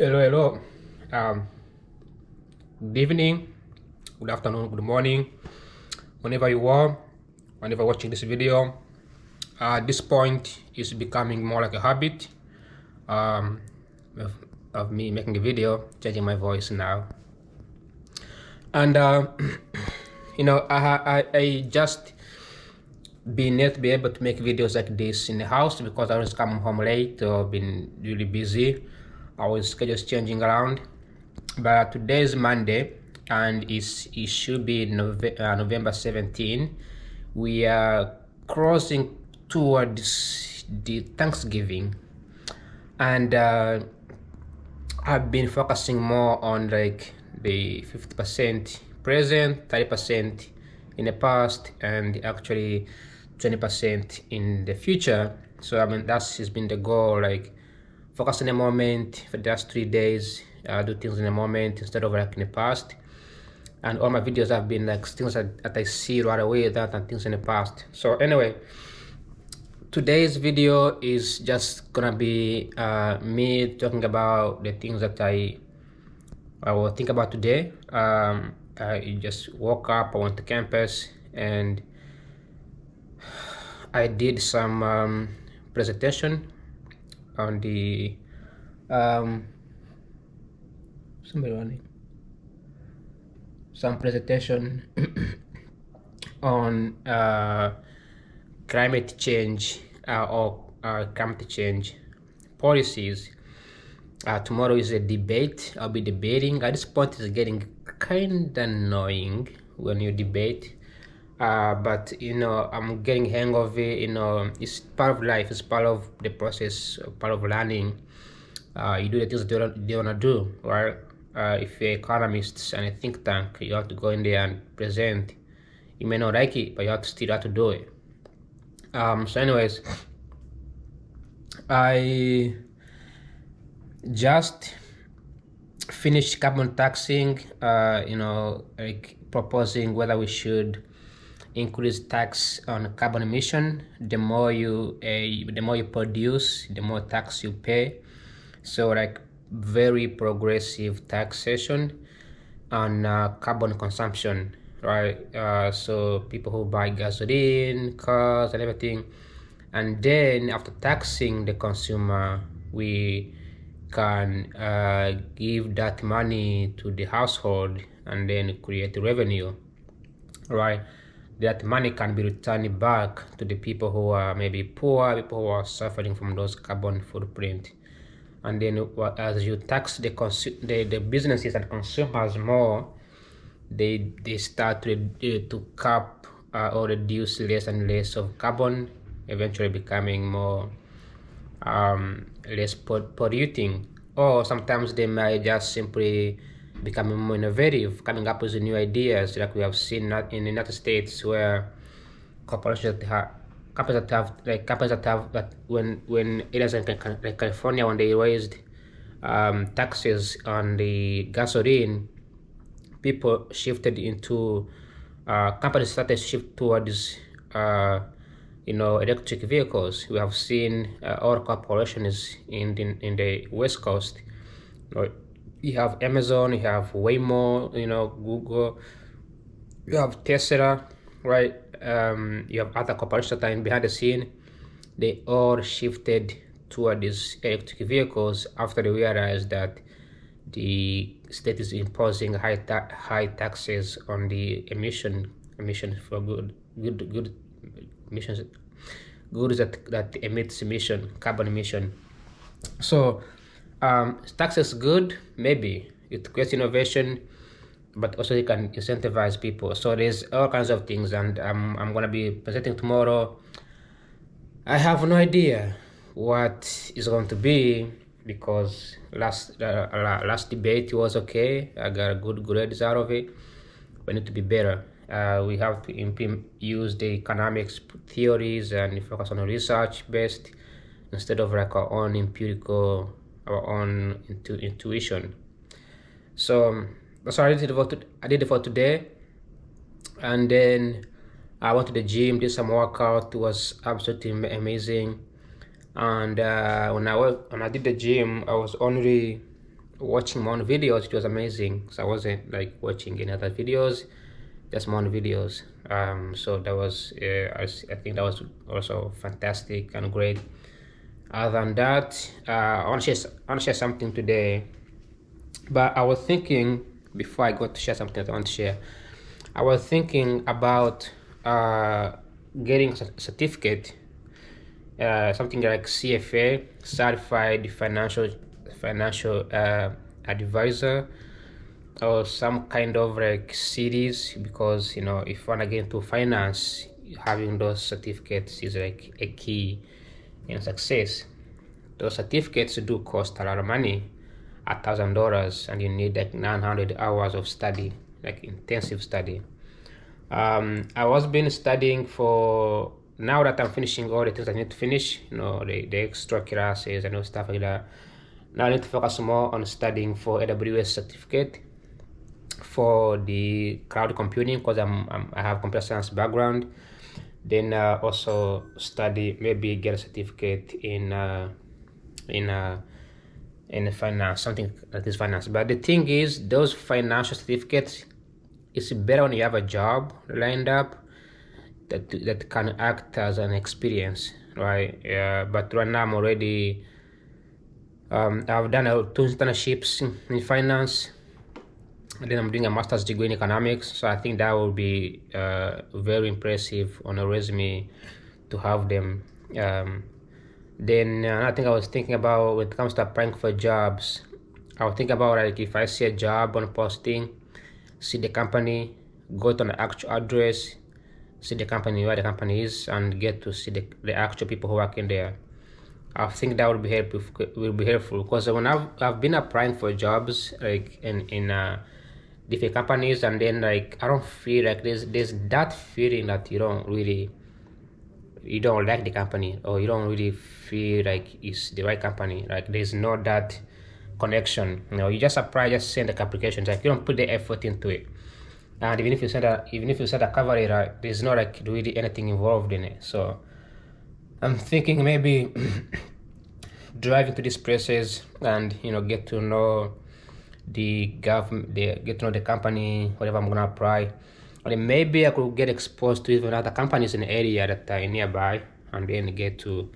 Hello. Um, Good evening, good afternoon, good morning, whenever you are, whenever watching this video. At this point, it's becoming more like a habit um, of, of me making a video, changing my voice now. And I just been able to be able to make videos like this in the house because I was coming home late or been really busy. Our schedule's changing around. But today is Monday and it should be November 17. We are crossing towards the Thanksgiving, and I've been focusing more on like the 50% present, 30% in the past, and actually 20% in the future. So I mean that's has been the goal, like focus in the moment for the last 3 days, do things in the moment instead of like in the past. And all my videos have been like things that I see right away than things in the past. So anyway, today's video is just gonna be me talking about the things that I will think about today. I just woke up, I went to campus, and I did some presentation on the somebody running some presentation on climate change or climate change policies. Tomorrow is a debate. I'll be debating. At this point, it's getting kind of annoying when you debate. But I'm getting hang of it. It's part of life. It's part of the process, part of learning. You do the things that you want to do, right? If you're economists and a think tank, you have to go in there and present. You may not like it, but you have to still have to do it. So anyways, I just finished carbon taxing, like proposing whether we should increase tax on carbon emission. The more you produce, the more tax you pay. So like very progressive taxation on carbon consumption, right? So people who buy gasoline, cars, and everything, and then after taxing the consumer, we can give that money to the household and then create revenue, right? That money can be returned back to the people who are maybe poor, people who are suffering from those carbon footprint. And then as you tax the businesses and consumers more, they start to cap or reduce less and less of carbon, eventually becoming more less polluting. Or sometimes they might just simply becoming more innovative, coming up with new ideas, like we have seen in the United States, where corporations that have companies that have that when areas like California, when they raised taxes on the gasoline, people shifted into companies started shift towards electric vehicles. We have seen all corporations in the West Coast. You have Amazon, you have Waymo, Google, you have Tesla, right? You have other corporations that are behind the scene. They all shifted toward these electric vehicles after they realized that the state is imposing high taxes on the emissions for good emissions, goods that emits carbon emission. So tax is good, maybe it creates innovation, but also it can incentivize people. So there's all kinds of things, and I'm gonna be presenting tomorrow. I have no idea what is going to be, because last debate was okay. I got good grades out of it. We need to be better. We have to use the economics theories and focus on research based instead of like our own empirical, our own intuition. So that's what I did it for today. And then I went to the gym, did some workout. It was absolutely amazing. And when I did the gym, I was only watching my own videos, it was amazing. So I wasn't like watching any other videos, just my own videos. So that was, I think that was also fantastic and great. Other than that, I want to share something today. But I was thinking, before I go to share something that I want to share, I was thinking about getting a certificate, something like CFA, Certified Financial Advisor, or some kind of like series, because if you want to get into finance, having those certificates is like a key in success. Those certificates do cost a lot of money, $1,000, and you need like 900 hours of study, like intensive study. I was been studying for, now that I'm finishing all the things I need to finish, the extra classes and stuff like that. Now I need to focus more on studying for AWS certificate for the cloud computing, because I have computer science background. Then also study, maybe get a certificate in finance, something that is finance. But the thing is, those financial certificates, it's better when you have a job lined up that can act as an experience, right? But right now I'm already, I've done 2 internships in finance, and then I'm doing a master's degree in economics. So I think that would be very impressive on a resume to have them. Then I think I was thinking about, when it comes to applying for jobs, I would think about, like, if I see a job on posting, see the company, go to the actual address, see the company, where the company is, and get to see the actual people who work in there. I think that would be helpful, because when I've been applying for jobs, like in different companies, and then like I don't feel like there's that feeling that you don't like the company, or you don't really feel like it's the right company. Like there's not that connection. You just apply, just send the applications. Like you don't put the effort into it. And even if you send a cover letter, there's not like really anything involved in it. So I'm thinking maybe driving to these places and get to know the government, get to know the company, whatever I'm gonna apply. And maybe I could get exposed to even other companies in the area that are nearby, and then get to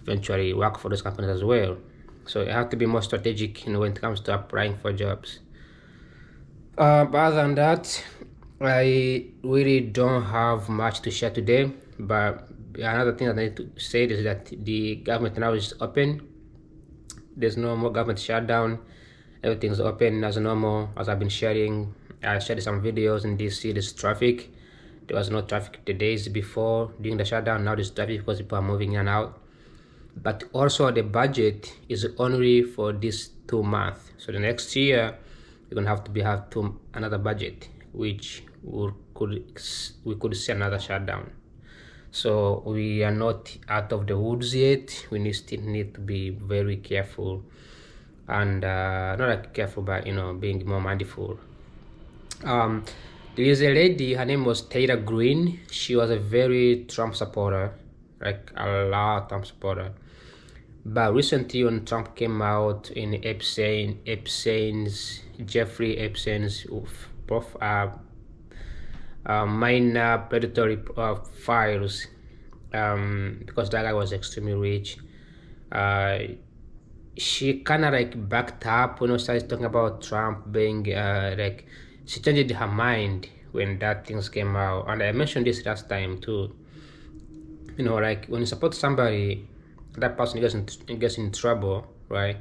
eventually work for those companies as well. So you have to be more strategic, when it comes to applying for jobs. But other than that, I really don't have much to share today. But another thing that I need to say is that the government now is open. There's no more government shutdown. Everything's open as normal. As I've been sharing, I shared some videos in DC. There's traffic. There was no traffic the days before during the shutdown. Now there's traffic because people are moving in and out. But also the budget is only for this 2 months. So the next year we're gonna have another budget, which we could see another shutdown. So we are not out of the woods yet. We still need to be very careful, and not like careful, but being more mindful. There is a lady, her name was Taylor Green. She was a very Trump supporter, like a lot Trump supporter. But recently, when Trump came out in Jeffrey Epstein's minor predatory files, because that guy was extremely rich, she kind of like backed up when started talking about Trump being like, she changed her mind when that things came out. And I mentioned this last time too. Like when you support somebody, that person gets in trouble, right?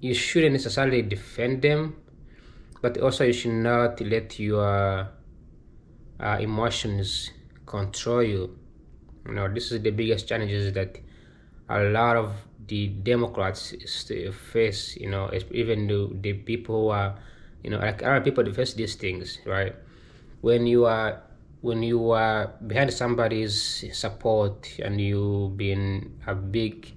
You shouldn't necessarily defend them, but also you should not let your emotions control you. This is the biggest challenges that a lot of the Democrats face. Even the people who are, like a lot of people face these things, right? When you are behind somebody's support, and you've been a big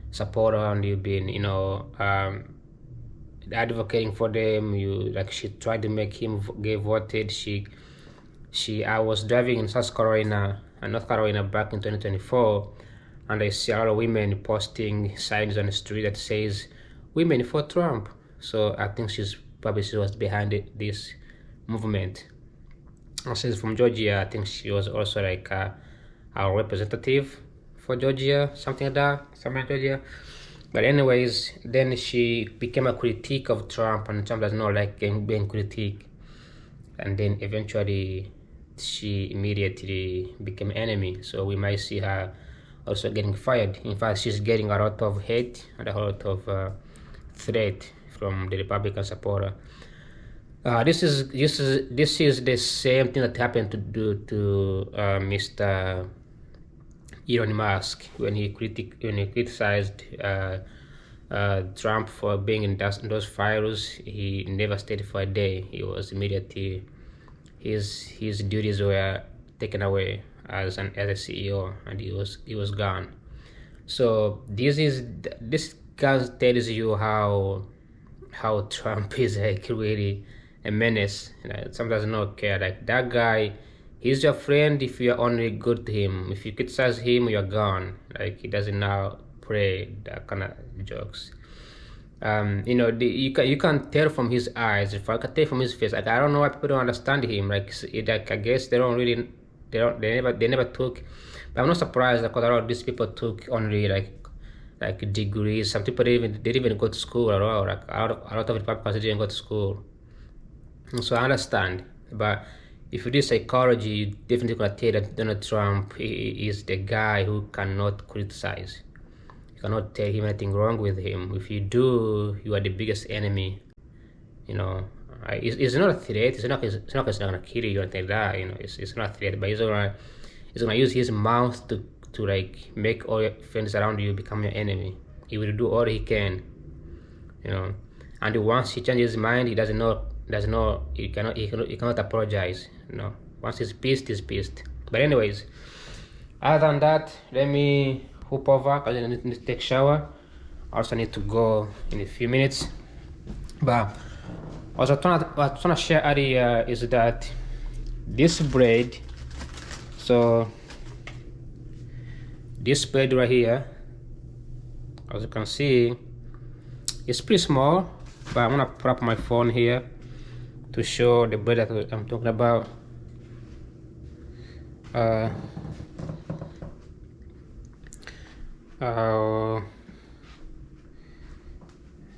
supporter, and you've been advocating for them, she tried to make him get voted. I was driving in North Carolina back in 2024, and I see a lot of women posting signs on the street that says, women for Trump. So I think she was behind this movement. She's from Georgia. I think she was also like our representative for Georgia, something like that, somewhere in Georgia. But anyways, then she became a critique of Trump, and Trump does not like being critique. And then eventually, she immediately became enemy. So we might see her also getting fired. In fact, she's getting a lot of hate and a lot of threat from the Republican supporter. This is the same thing that happened to Mr. Elon Musk when he criticized Trump for being in those fires. He never stayed for a day. He was immediately his duties were taken away as a CEO, and he was gone. So this guy tells you how Trump is like really a menace. Some does not care. Like that guy, he's your friend if you are only good to him. If you criticize him, you're gone. Like he doesn't now play that kind of jokes. You can tell from his eyes. If I can tell from his face, like I don't know why people don't understand him. Like I guess they don't really, they never took. But I'm not surprised because a lot of these people took only like degrees. Some people didn't even go to school at all. Like a lot of Republicans didn't go to school. So I understand, but if you do psychology, you definitely gonna tell that Donald Trump is the guy who cannot criticize. You cannot tell him anything wrong with him. If you do, you are the biggest enemy. It's not a threat. It's not gonna kill you or anything like that. It's not a threat, but he's gonna use his mouth to like make all your friends around you become your enemy. He will do all he can, and once he changes his mind, he he cannot apologize. Once he's pissed, he's pissed. But anyways, other than that, let me hoop over because I need to take a shower. I also need to go in a few minutes. But what I was trying to share earlier is that this bread, so this bread right here, as you can see, it's pretty small, but I'm gonna prop my phone here to show the bread that I'm talking about.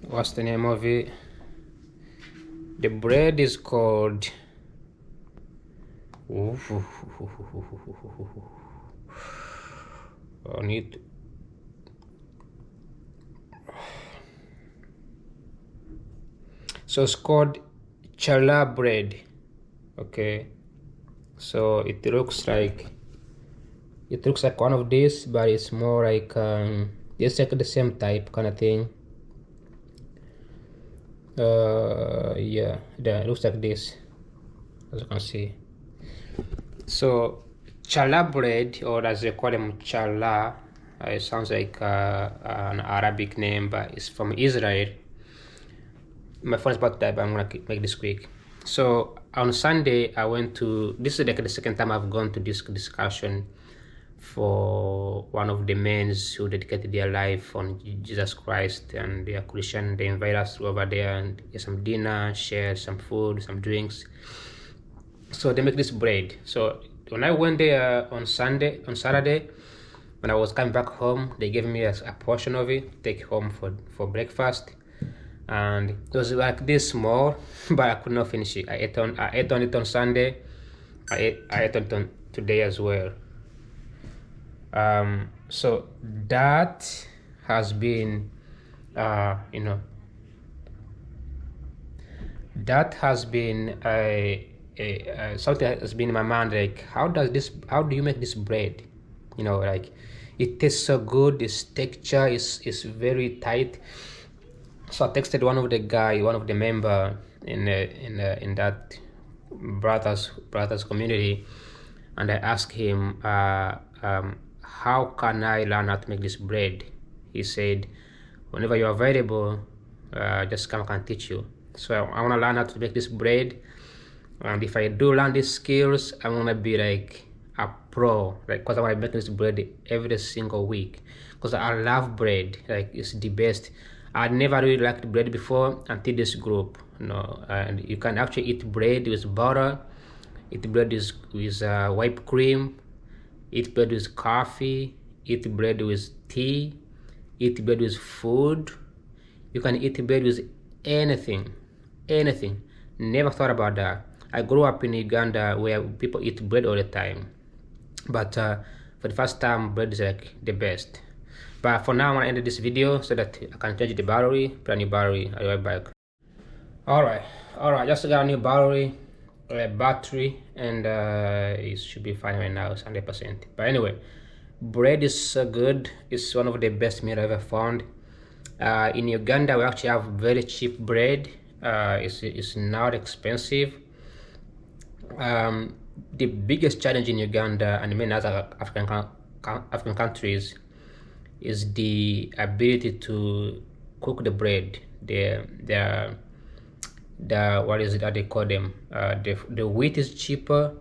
What's the name of it? The bread is called I need so it's called challah bread. Okay, so it looks like one of these, but it's more like it's like the same type kind of thing. Yeah, it looks like this, as you can see. So challah bread, or as they call them, challah, it sounds like an Arabic name, but it's from Israel. My phone's about to die, but I'm gonna make this quick. So on Sunday, I went to, this is like the second time I've gone to this discussion for one of the men who dedicated their life on Jesus Christ, and they are Christian. They invite us over there and get some dinner, share some food, some drinks. So they make this bread. So when I went there on Saturday, when I was coming back home, they gave me a portion of it to take home for breakfast. And it was like this small, but I could not finish it. I ate on it on Sunday. I ate on it today as well. So that has been, that has been something that has been in my mind. Like, how do you make this bread? Like, it tastes so good. Its texture is very tight. So I texted one of the member in that brothers community, and I asked him, how can I learn how to make this bread? He said, whenever you're available, just come, I can teach you. So I want to learn how to make this bread, and if I do learn these skills, I'm gonna be like a pro, like, because I want to make this bread every single week, because I love bread. Like, it's the best. I never really liked bread before until this group, and you can actually eat bread with butter, eat bread with whipped cream, eat bread with coffee, eat bread with tea, eat bread with food. You can eat bread with anything, anything. Never thought about that. I grew up in Uganda where people eat bread all the time, but for the first time, bread is like the best. But for now, I'm gonna end this video so that I can change the battery, put a new battery. I'll be right back. All right, just got a new battery, and it should be fine right now. It's 100%. But anyway, bread is so good. It's one of the best meal I've ever found. In Uganda, we actually have very cheap bread. It's not expensive. The biggest challenge in Uganda and many other African countries is the ability to cook the bread. The what is it that they call them? The wheat is cheaper.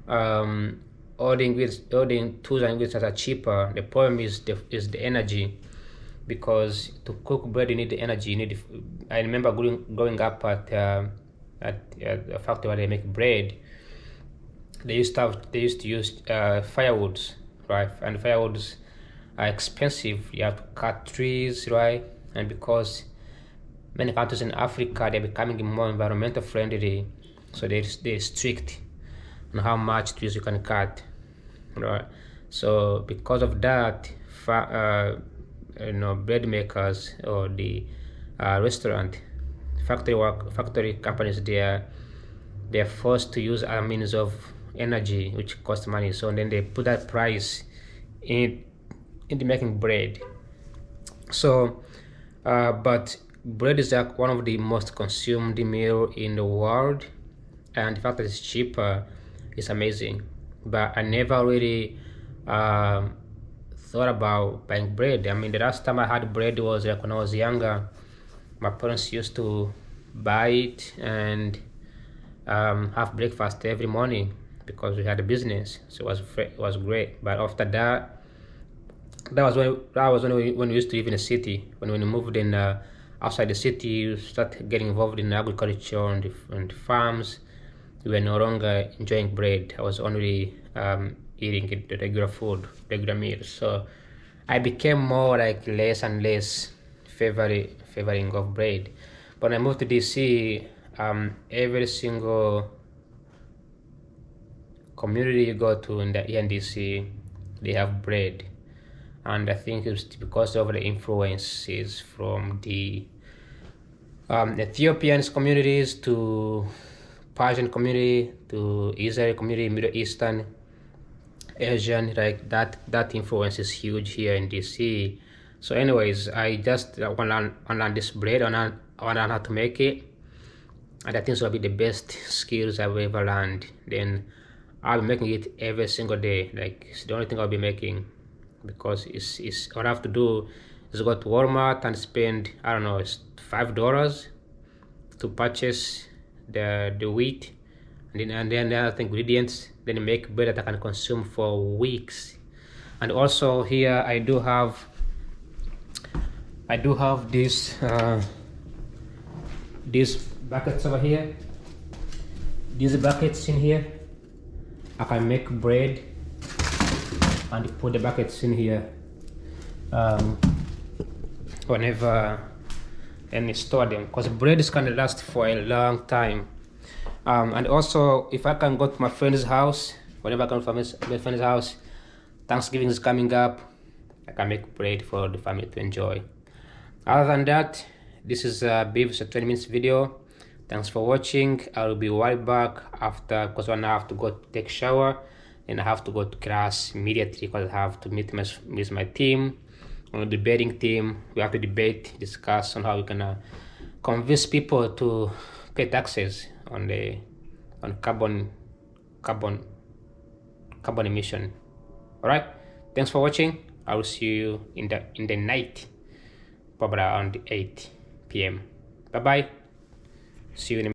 All the ingredients, all the tools and ingredients are cheaper. The problem is the energy, because to cook bread you need the energy. I remember growing up at a factory where they make bread. They used to use firewoods, right? And firewoods are expensive. You have to cut trees, right? And because many countries in Africa they're becoming more environmental friendly, so they're strict on how much trees you can cut, right? So because of that, bread makers or the restaurant factory companies, they're forced to use other means of energy which cost money. So then they put that price into making bread. So but bread is like one of the most consumed meal in the world, and the fact that it's cheaper is amazing. But I never really thought about buying bread. I mean, the last time I had bread was like when I was younger. My parents used to buy it and have breakfast every morning because we had a business, so it was great. But after that, when we used to live in the city. When we moved in outside the city, you start getting involved in agriculture and the farms. We were no longer enjoying bread. I was only eating the regular food, regular meals. So I became more like less and less favoring of bread. But when I moved to DC, every single community you go to here in DC, they have bread. And I think it's because of the influences from the Ethiopian communities to Persian community to Israeli community, Middle Eastern, Asian, like that influence is huge here in DC. So anyways, I just want to learn this bread, and I want to learn how to make it, and I think this will be the best skills I've ever learned. Then I'll be making it every single day. Like, it's the only thing I'll be making, because it's all I have to do is go to Walmart and spend, I don't know, it's $5 to purchase the wheat, and then the other ingredients, then make bread that I can consume for weeks. And also here I do have this these buckets over here. These buckets in here, I can make bread and put the buckets in here whenever, and store them, because bread is gonna last for a long time. And also, if I can go to my friend's house, whenever I come to my friend's house, Thanksgiving is coming up, I can make bread for the family to enjoy. Other than that, this is Beavis, a 20 minutes video. Thanks for watching. I will be right back after, because I have to go take a shower, and I have to go to class immediately because I have to meet with my team, on the debating team. We have to discuss on how we can convince people to pay taxes on carbon emission. All right, thanks for watching. I will see you in the night, probably around 8 p.m. Bye bye. See you in a